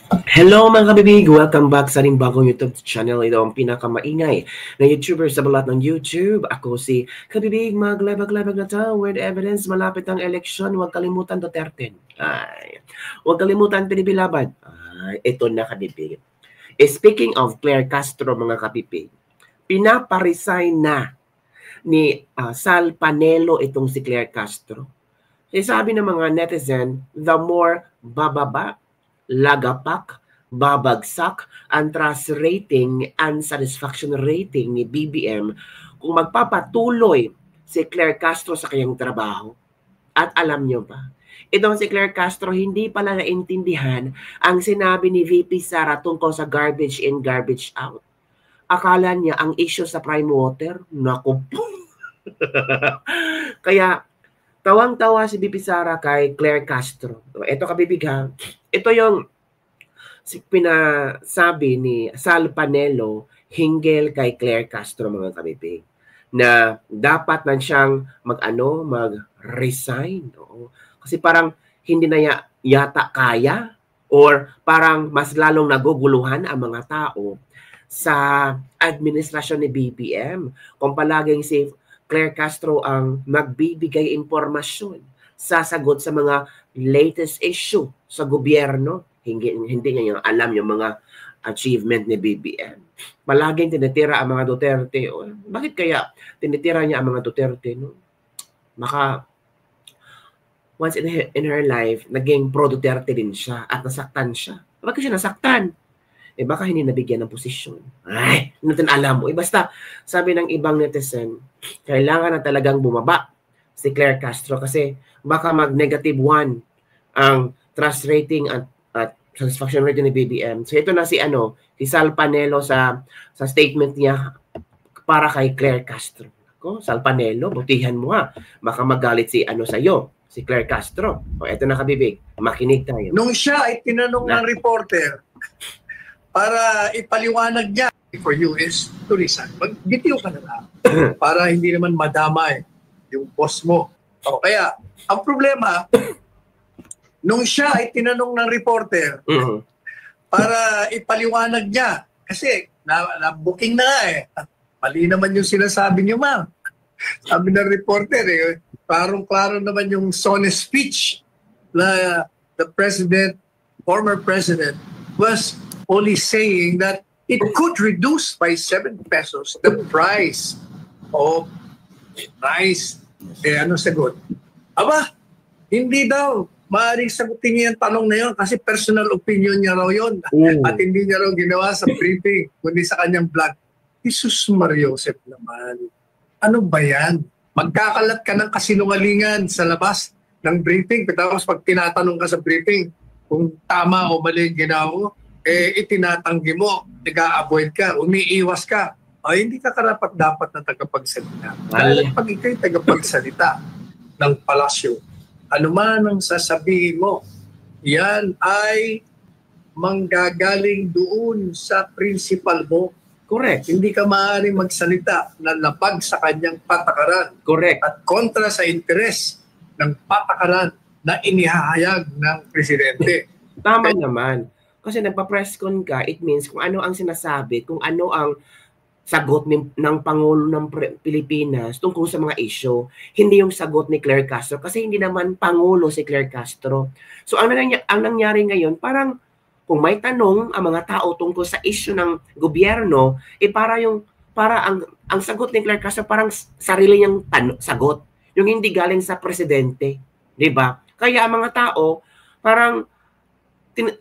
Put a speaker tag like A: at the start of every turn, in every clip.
A: Hello mga kabibig! Welcome back sa ating bagong YouTube channel. Ito ang pinakamaingay na YouTuber sa balat ng YouTube. Ako si Kabibig, maglabag-labag na to with evidence. Malapit ang eleksyon. Huwag kalimutan Duterte. Ay, huwag kalimutan Pinipilaban. Ay, ito na kabibig. Speaking of Claire Castro mga kabibig, pinaparesign na ni Sal Panelo itong si Claire Castro. Sabi ng mga netizen, the more bababa, lagapak, babagsak ang trust rating and satisfaction rating ni BBM kung magpapatuloy si Claire Castro sa kanyang trabaho. At alam nyo ba, itong si Claire Castro hindi pala naintindihan ang sinabi ni VP Sara tungkol sa garbage in, garbage out. Akala niya ang issue sa prime water, naku po. Kaya tawang-tawa si VP Sara kay Claire Castro. Ito kabibig ha, ito yung pinasabi ni Sal Panelo hinggil kay Claire Castro mga kabibig na dapat na siyang mag-resign. Kasi parang hindi na yata kaya or parang mas lalong naguguluhan ang mga tao sa administrasyon ni BBM kung palaging si Claire Castro ang magbibigay impormasyon, sasagot sa mga latest issue sa gobyerno. Hindi niya alam yung mga achievement ni BBM. Palaging tinitira ang mga Duterte. Bakit kaya tinitira niya ang mga Duterte? No? Baka once in her life, naging pro-Duterte din siya at nasaktan siya. Bakit siya nasaktan? Baka hindi nabigyan ng posisyon. Ay, hindi natin alam mo. Basta, sabi ng ibang netizen, kailangan na talagang bumaba si Claire Castro kasi baka mag-negative 1 ang trust rating at satisfaction rating ni BBM. So ito na si Sal Panelo sa statement niya para kay Claire Castro. Sal Panelo, butihan mo ha. Baka magalit si si Claire Castro. Ito na kabibig. Makinig tayo.
B: Nung siya ay tinanong ng reporter para ipaliwanag niya for you is to resign. Magbitiw ka na lang para hindi naman madamay yung boss mo. Kaya, ang problema, nung siya ay tinanong ng reporter para ipaliwanag niya, kasi na-booking na nga mali naman yung sinasabi niyo, ma'am. Sabi ng reporter, parang-klaro naman yung Sonny speech na the president, former president, was only saying that it could reduce by 7 pesos the price of rice. Ano sagot? Aba, hindi daw. Maaaring sagutin niya yung tanong na yun kasi personal opinion niya raw yun. At hindi niya raw ginawa sa briefing, kundi sa kanyang vlog. Jesus Mariosep naman. Ano ba yan? Magkakalat ka ng kasinungalingan sa labas ng briefing. Tapos pag tinatanong ka sa briefing kung tama o mali yung ginawa mo, itinatanggi mo, nag-a-avoid ka, umiiwas ka. Hindi ka karapat-dapat na tagapagsalita. Dahil pag ikaw'y tagapagsalita ng palasyo, ano man ang sasabihin mo, yan ay manggagaling doon sa principal mo.
A: Correct.
B: Hindi ka maaaring magsalita na labag sa kanyang patakaran.
A: Correct.
B: At kontra sa interes ng patakaran na inihahayag ng presidente.
A: Tama naman. Kasi nagpa-press con ka, it means kung ano ang sinasabi, kung ano ang sagot ng Pangulo ng Pilipinas tungkol sa mga issue, hindi yung sagot ni Claire Castro kasi hindi naman Pangulo si Claire Castro. So ang nangyari ngayon, parang kung may tanong ang mga tao tungkol sa issue ng gobyerno, para ang sagot ni Claire Castro parang sarili niyang sagot, yung hindi galing sa presidente, 'di ba? Kaya ang mga tao parang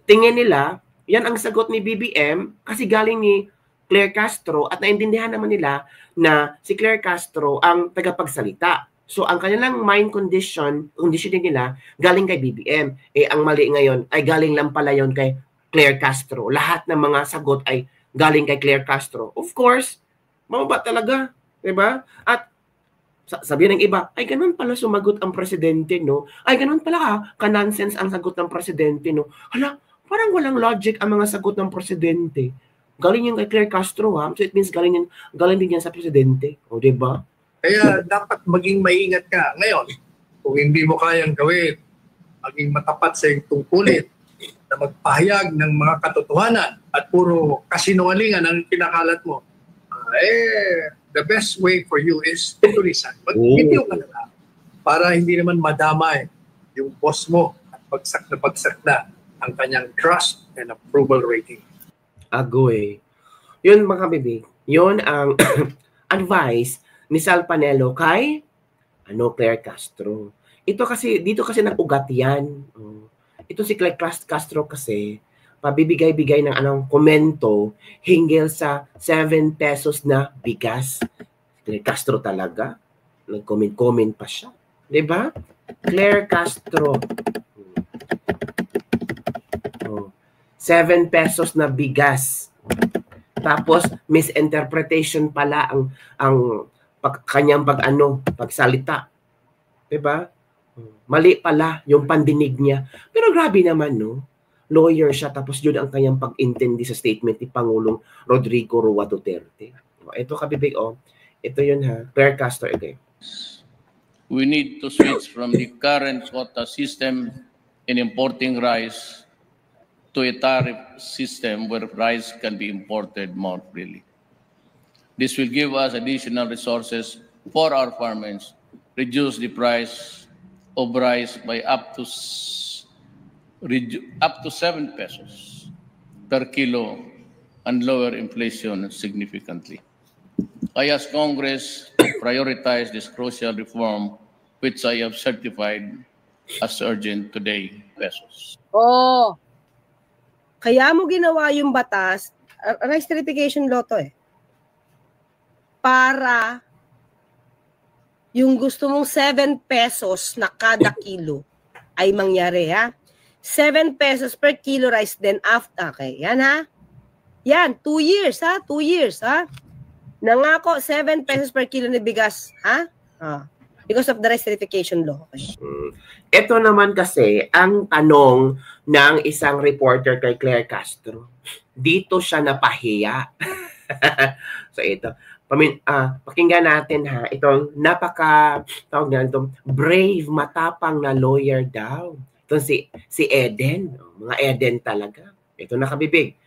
A: tingin nila, yan ang sagot ni BBM kasi galing ni Claire Castro at naintindihan naman nila na si Claire Castro ang tagapagsalita. So ang kanilang mind conditioning nila galing kay BBM. Ang mali ngayon ay galing lang pala yon kay Claire Castro. Lahat ng mga sagot ay galing kay Claire Castro. Of course, mababa talaga, 'di ba? At sabihin ng iba, ay ganun pala sumagot ang presidente, no? Ay ganun pala ka-nonsense ang sagot ng presidente, no? Hala, parang walang logic ang mga sagot ng presidente. Galing yung kay Claire Castro, ha? So it means galing din yan sa presidente. O, diba?
B: Kaya dapat maging maingat ka. Ngayon, kung hindi mo kayang gawin, maging matapat sa iyong tungkulin, na magpahayag ng mga katotohanan at puro kasinungalingan ang kinakalat mo, the best way for you is to resign. Mag-video ka na lang para hindi naman madamay yung boss mo at bagsak na ang kanyang trust and approval rating.
A: Agoy. Yun mga bibig, yun ang advice ni Sal Panelo kay Claire Castro. Dito kasi nag-ugat yan. Ito si Claire Castro kasi pabibigay-bigay ng komento hinggil sa 7 pesos na bigas. Claire Castro talaga. Nag-comment pa siya. 'Di ba? Claire Castro. 7 pesos na bigas. Tapos misinterpretation pala ang kanyang pagsalita. 'Di ba? Mali pala yung pandinig niya. Pero grabe naman, no? Lawyer siya, tapos yun ang kanyang pag-intindi sa statement ni Pangulong Rodrigo Roa Duterte. Ito kabibig, ito yun ha. Claire Castro again.
C: We need to switch from the current quota system in importing rice to a tariff system where rice can be imported more freely. This will give us additional resources for our farmers, reduce the price of rice by up to 7 pesos per kilo and lower inflation significantly. I ask Congress to prioritize this crucial reform, which I have certified as urgent today, pesos.
D: Kaya mo ginawa yung batas, rice certification law to para yung gusto mong 7 pesos na kada kilo ay mangyari, ha? 7 pesos per kilo rice then after. Okay, yan ha? Yan, 2 years, ha? 2 years, ha? Nangako, 7 pesos per kilo na bigas, ha? Because of the rice certification law. Okay.
A: Ito naman kasi, ang tanong ng isang reporter kay Claire Castro. Dito siya napahiya. So ito, pakinggan natin ha, itong brave, matapang na lawyer daw. Ito si Eden, mga Eden talaga. Ito nakabibig.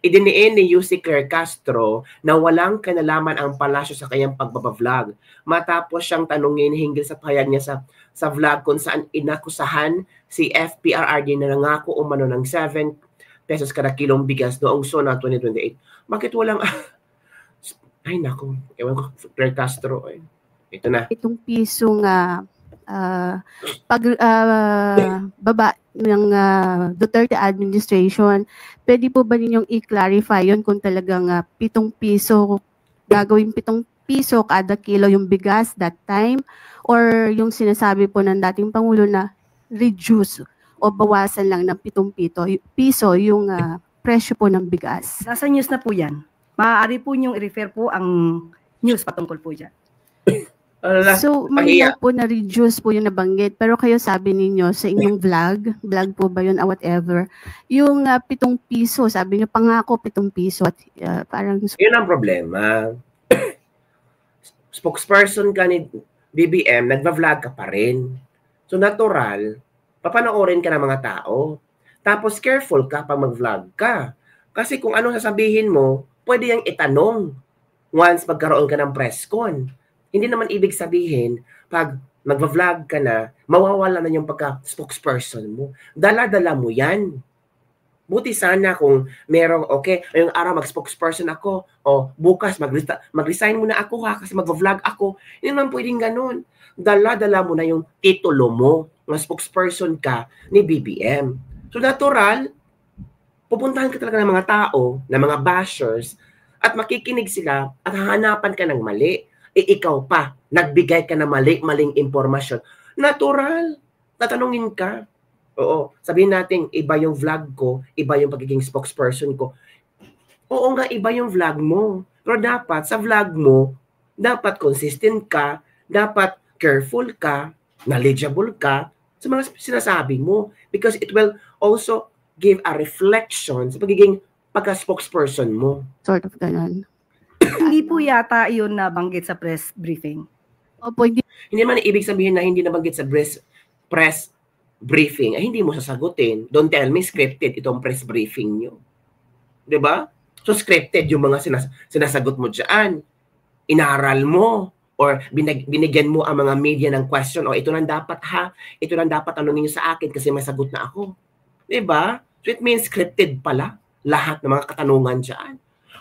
A: Idiniin ni UC Claire Castro na walang kanalaman ang palasyo sa kanyang pagbabavlog. Matapos siyang tanungin hinggil sa pahayag niya sa vlog kung saan inakusahan si FPRRD na nangako umano ng 7 pesos kada kilong bigas noong SONA 2028. Bakit walang ay nako, ewan ko, Claire Castro. Ito na.
E: Itong pisong baba ng Duterte administration, pwede po ba ninyong i-clarify yun kung talagang 7 piso, gagawin 7 piso kada kilo yung bigas that time, or yung sinasabi po ng dating Pangulo na reduce o bawasan lang ng 7 piso yung presyo po ng bigas?
D: Nasa news na po yan. Maaari po niyong i-refer po ang news patungkol po dyan.
E: So, malinaw po na reduce po yung nabanggit. Pero kayo sabi ninyo sa inyong vlog po ba yun, whatever, yung 7 piso, sabi niyo pangako 7 piso. At, parang...
A: Yun ang problema. Spokesperson ka ni BBM, nagva-vlog ka pa rin. So natural, papanoorin ka ng mga tao. Tapos careful ka pag mag-vlog ka. Kasi kung anong sasabihin mo, pwede yang itanong once magkaroon ka ng press con. Hindi naman ibig sabihin, pag magva-vlog ka na, mawawala na yung pagka-spokesperson mo. Dala-dala mo yan. Buti sana kung merong, okay, ngayong araw mag-spokesperson ako, o bukas mag-resign muna ako ha, kasi magva-vlog ako. Hindi naman pwedeng ganun. Dala-dala mo na yung titulo mo, na spokesperson ka ni BBM. So natural, pupuntahan ka talaga ng mga tao, ng mga bashers, at makikinig sila at hahanapan ka ng mali. Ikaw pa, nagbigay ka ng maling impormasyon. Natural, tatanungin ka. Oo, sabihin natin, iba yung vlog ko, iba yung pagiging spokesperson ko. Oo nga, iba yung vlog mo. Pero dapat, sa vlog mo, dapat consistent ka, dapat careful ka, knowledgeable ka sa mga sinasabi mo. Because it will also give a reflection sa pagiging pagka-spokesperson mo.
E: Sort of ganun.
D: Hindi po yata yun nabanggit sa press briefing.
E: Opo,
A: Hindi man ibig sabihin na hindi nabanggit sa press briefing, ay hindi mo sasagutin. Don't tell me scripted itong press briefing nyo. Diba? So scripted yung mga sinasagot mo dyan. Inaral mo or binigyan mo ang mga media ng question, ito lang dapat ito lang dapat tanongin niyo sa akin kasi may sagot na ako. Diba? So it means scripted pala lahat ng mga katanungan dyan.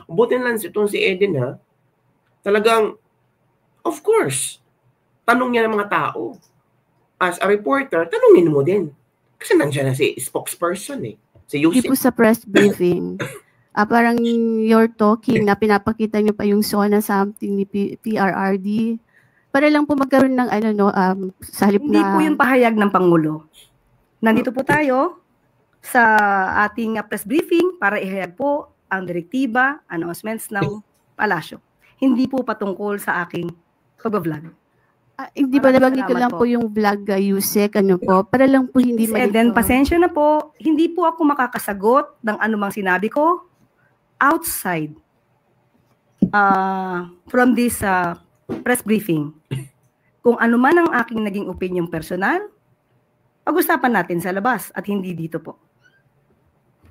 A: Buti lang itong si Eden talagang, of course, tanong niya ng mga tao. As a reporter, tanungin mo din. Kasi nandiyan na si spokesperson si Yusuf.
E: Hindi po sa press briefing. Parang you're talking na pinapakita niyo pa yung SONA something ni PRRD. Para lang po magkaroon ng sa halip
F: Hindi po yung pahayag ng Pangulo. Nandito po tayo sa ating press briefing para ihayag po ang direktiba, announcements ng palasyo. Hindi po patungkol sa aking pag-vlog.
E: Hindi ba nabanggit ko lang po yung vlog, Yusek, para lang po hindi
F: malito. And then, pasensya na po, hindi po ako makakasagot ng anumang sinabi ko outside from this press briefing. Kung ano man ang aking naging opinion personal, pag-usapan natin sa labas at hindi dito po.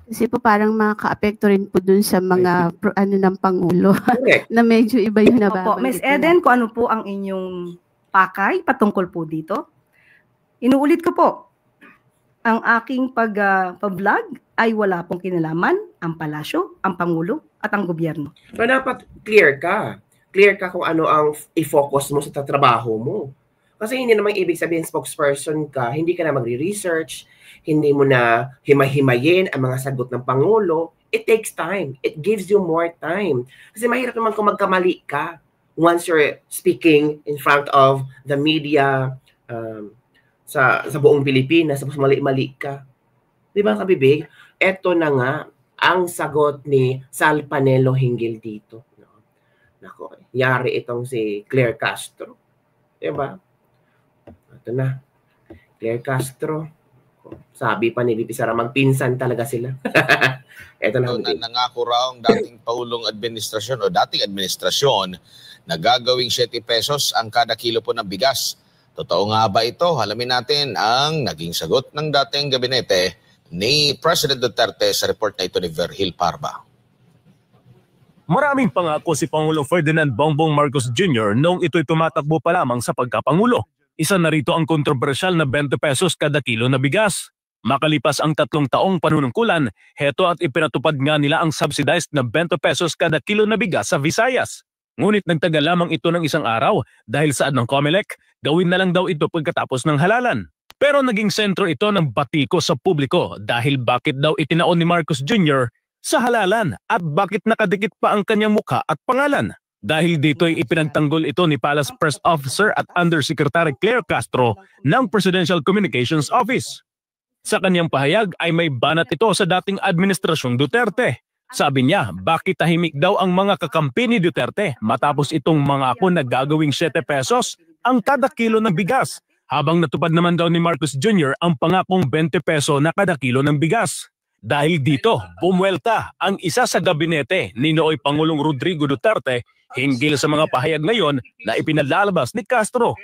E: Kasi po parang makaka-apekto rin po dun sa mga ng Pangulo na medyo iba yung nababanggit.
F: Ms. Eden, kung ano po ang inyong pakay patungkol po dito. Inuulit ko po, ang aking pag-vlog ay wala pong kinalaman ang palasyo, ang Pangulo, at ang gobyerno.
A: Pero dapat clear ka. Clear ka kung ano ang i-focus mo sa trabaho mo. Kasi hindi naman ibig sabihin spokesperson ka, hindi ka na magre-research, hindi mo na himay-himayin ang mga sagot ng Pangulo. It takes time. It gives you more time. Kasi mahirap naman kung magkamali ka once you're speaking in front of the media sa buong Pilipinas, tapos mali-mali ka. Di ba, kabibig? Eto na nga ang sagot ni Sal Panelo hinggil dito. Nako, yari itong si Claire Castro. Di ba? Ito na. Claire Castro. Sabi pa ni VP Sara, magpinsan talaga sila. Ito na.
G: Nangako raw ang dating Pangulong Administrasyon o dating administrasyon na gagawing 7 pesos ang kada kilo po ng bigas. Totoo nga ba ito? Alamin natin ang naging sagot ng dating gabinete ni President Duterte sa report na ito ni Verhil Parba.
H: Maraming pangako si Pangulong Ferdinand Bongbong Marcos Jr. noong ito'y tumatakbo pa lamang sa pagkapangulo. Isa na rito ang kontrobersyal na 20 pesos kada kilo na bigas. Makalipas ang 3 taong panunungkulan, heto at ipinatupad nga nila ang subsidized na 20 pesos kada kilo na bigas sa Visayas. Ngunit nagtagal lamang ito ng isang araw dahil saad ng COMELEC, gawin na lang daw ito pagkatapos ng halalan. Pero naging sentro ito ng batiko sa publiko dahil bakit daw itinaon ni Marcos Jr. sa halalan at bakit nakadikit pa ang kanyang mukha at pangalan. Dahil dito'y ipinagtanggol ito ni Palace Press Officer at Undersecretary Claire Castro ng Presidential Communications Office. Sa kanyang pahayag ay may banat ito sa dating administrasyong Duterte. Sabi niya, bakit tahimik daw ang mga kakampi ni Duterte matapos itong mangako na gagawing 7 pesos ang kada kilo ng bigas, habang natupad naman daw ni Marcos Jr. ang pangakong 20 peso na kada kilo ng bigas. Dahil dito, bumuelta ang isa sa gabinete ni nooy Pangulong Rodrigo Duterte hinggil sa mga pahayag ngayon na ipinalalabas ni Castro.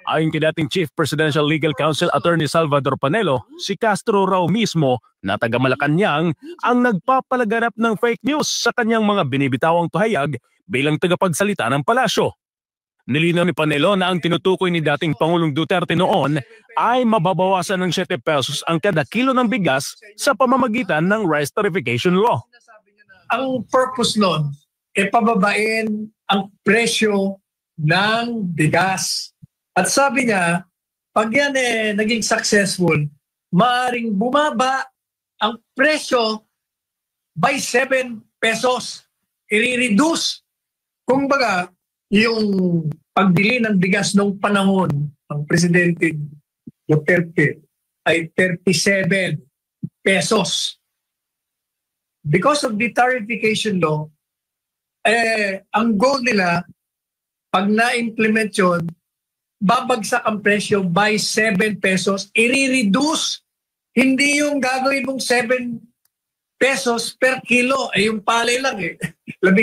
H: Ayon kay dating Chief Presidential Legal Counsel Attorney Salvador Panelo, si Castro raw mismo na taga Malacanang ang nagpapalaganap ng fake news sa kanyang mga binibitawang pahayag bilang tagapagsalita ng palasyo. Nilinaw ni Panelo na ang tinutukoy ni dating Pangulong Duterte noon ay mababawasan ng 7 pesos ang kada kilo ng bigas sa pamamagitan ng rice tarification law.
B: Ang purpose nun, pababain ang presyo ng bigas. At sabi niya, pag yan naging successful, maaaring bumaba ang presyo by 7 pesos. I-reduce. Kung baga, yung pagbili ng bigas noong panahon ng Presidente Duterte ay 37 pesos. Because of the tarification law, ang goal nila, pag na-implement yun, babagsak ang presyo by 7 pesos. I-reduce. Hindi yung gagawin mong 7 pesos per kilo. Yung palay lang 15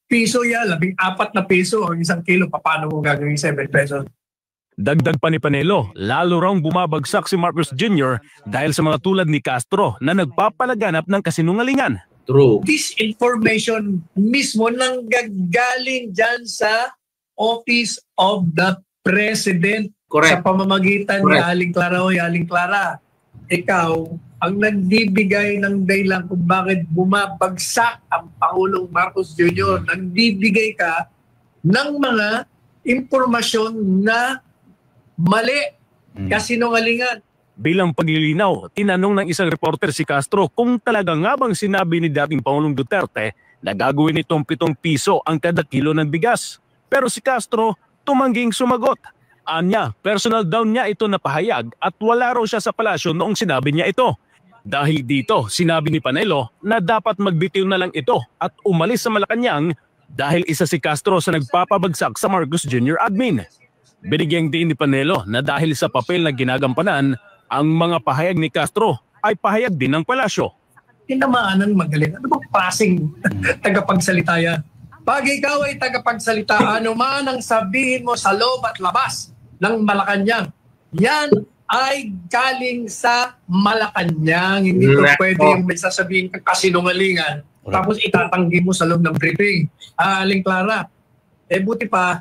B: piso yan, 14 na piso ang isang kilo. Paano mo gagawin 7 pesos?
H: Dagdag pa ni Panelo, lalo raw bumabagsak si Marcos Jr. dahil sa mga tulad ni Castro na nagpapalaganap ng kasinungalingan.
A: True.
B: This information mismo nang gagaling dyan sa Office of the President.
A: Correct.
B: Sa pamamagitan ni
A: Correct.
B: Aling Clara o Aling Clara. Ikaw ang nagbibigay ng dahilan kung bakit bumabagsak ang Pangulong Marcos Jr. Nagbibigay ka ng mga impormasyon na mali, kasinungalingan.
H: Bilang paglilinaw, tinanong ng isang reporter si Castro kung talaga nga bang sinabi ni dating Pangulong Duterte na gagawin itong 7 piso ang kada kilo ng bigas. Pero si Castro tumangging sumagot. Anya, personal daw niya ito na pahayag at wala raw siya sa palasyo noong sinabi niya ito. Dahil dito, sinabi ni Panelo na dapat magbitiw na lang ito at umalis sa Malacanang dahil isa si Castro sa nagpapabagsak sa Marcos Jr. admin. Binigyang din ni Panelo na dahil sa papel na ginagampanan, ang mga pahayag ni Castro ay pahayag din ng palasyo.
B: Tinamaan ng magaling. Ano bang klaseng tagapagsalita yan? Pag ikaw ay tagapagsalita, ano man ang sabihin mo sa loob at labas ng Malacanang, yan ay galing sa Malacanang. Hindi ko pwede yung may sasabihin kang kasinungalingan tapos itatanggi mo sa loob ng briefing. Aling Clara, buti pa,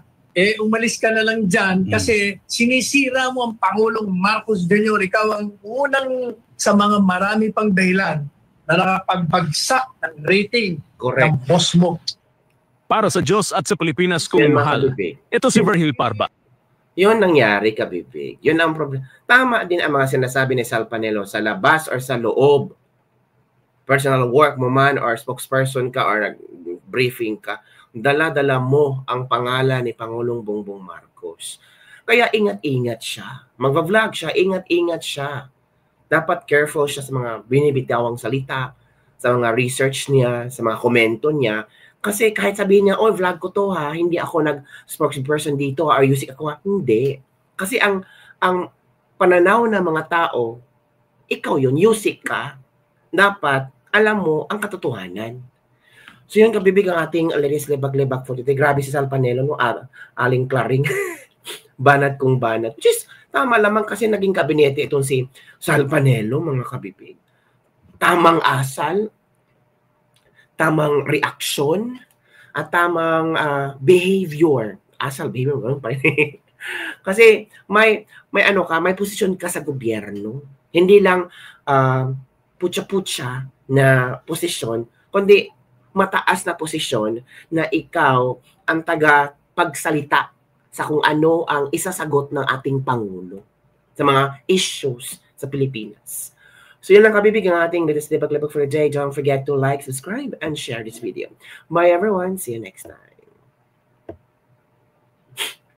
B: umalis ka na lang dyan kasi sinisira mo ang Pangulong Marcos Jr. Ikaw ang unang sa mga marami pang dahilan na nakapagbagsak ng rating ng boss mo.
H: Para sa Diyos at sa Pilipinas kung mahal, ito si Virgil Parba.
A: Yun nangyari, Kabibig. Yun ang problema. Tama din ang mga sinasabi ni Sal Panelo sa labas or sa loob. Personal work mo man or spokesperson ka or briefing ka, dala-dala mo ang pangalan ni Pangulong Bongbong Marcos. Kaya ingat-ingat siya. Magva-vlog siya, ingat-ingat siya. Dapat careful siya sa mga binibitawang salita, sa mga research niya, sa mga komento niya. Kasi kahit sabihin niya, oh, vlog ko to ha, hindi ako nag-spokesperson dito or usik ako ha. Hindi. Kasi ang pananaw ng mga tao, ikaw yun, usik ka. Dapat alam mo ang katotohanan. So yun, Kabibig, ang ating Liris Lebag-Lebag for today. Grabe si Sal Panelo, no? Aling Claring. Banat kung banat. Which is, tama lamang kasi naging kabinete itong si Sal Panelo, mga Kabibig. Tamang asal, tamang reaksyon, at tamang behavior. Asal, behavior, pa rin. Kasi may posisyon ka sa gobyerno. Hindi lang putya-putya na posisyon, kundi mataas na posisyon na ikaw ang taga-pagsalita sa kung ano ang isasagot ng ating Pangulo sa mga issues sa Pilipinas. So yun lang, Kabibig, ang ating latest Lebag-Lebag for the day. Don't forget to like, subscribe, and share this video. Bye everyone. See you next time.